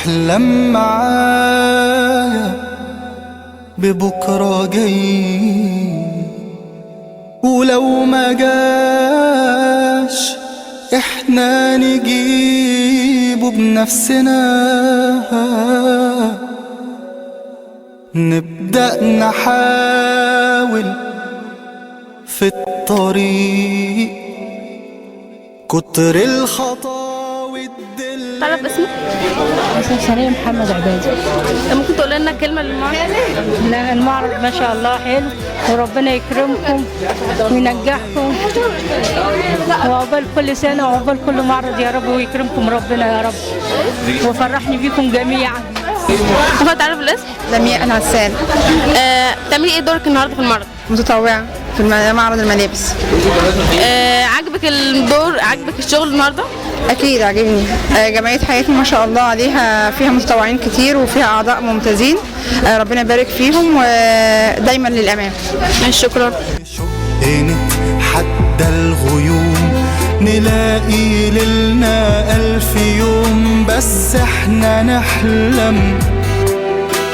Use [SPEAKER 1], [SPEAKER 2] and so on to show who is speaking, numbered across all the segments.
[SPEAKER 1] احلم معايا ببكرة جاي، ولو ما جاش احنا نجيبه بنفسنا. نبدأ نحاول في الطريق، كتر الخطاوي تدل.
[SPEAKER 2] تعرف اسمك؟
[SPEAKER 3] اسم سريع محمد عبادي.
[SPEAKER 2] ممكن تقول لنا كلمة للمعرض؟
[SPEAKER 3] لا المعرض ما شاء الله حلو، وربنا يكرمكم وينجحكم، وعقبال كل سنة وعقبال كل معرض يا رب، ويكرمكم ربنا يا رب، وفرحني بكم جميعا.
[SPEAKER 2] ممكن تعرف الاسم؟
[SPEAKER 4] لمياء العسال.
[SPEAKER 2] بتعملي ايه دورك النهارده في المعرض؟
[SPEAKER 4] متطوعة في معرض الملابس.
[SPEAKER 2] عجبك الدور؟ عجبك الشغل النهارده؟
[SPEAKER 4] أكيد عجبني. جمعية حياتي ما شاء الله عليها، فيها متطوعين كتير وفيها أعضاء ممتازين، ربنا يبارك فيهم ودايما للأمام.
[SPEAKER 2] شكرا.
[SPEAKER 1] نتحدى الغيوم، نلاقي ليلنا 1000 يوم، بس احنا نحلم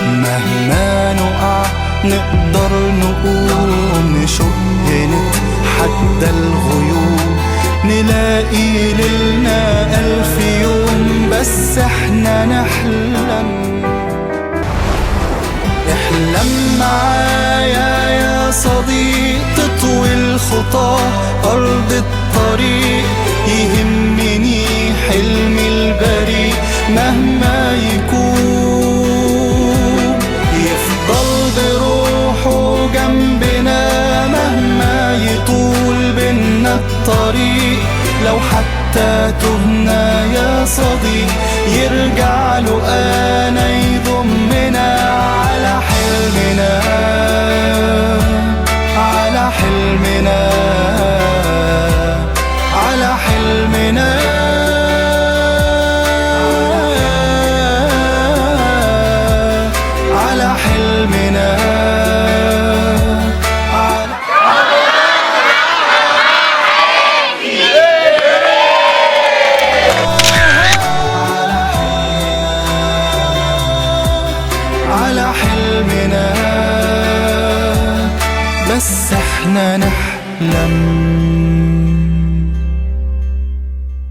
[SPEAKER 1] مهما نقع نقدر نقوم. نشق نتحدى الغيوم، نلاقي ليلنا 1000 يوم، بس احنا نحلم. احلم معايا يا صديق، تطوي الخطى أرض الطريق، يهمني حلمي البريء مهما يكون، يفضل بروحه جنبنا مهما يطول بينا الطريق. لو حتى تهنا يا صديق، يرجع له أنا يضمنا على حلمنا، على حلمنا، على حلمنا، على حلمنا. على حلمنا، بس احنا نحلم.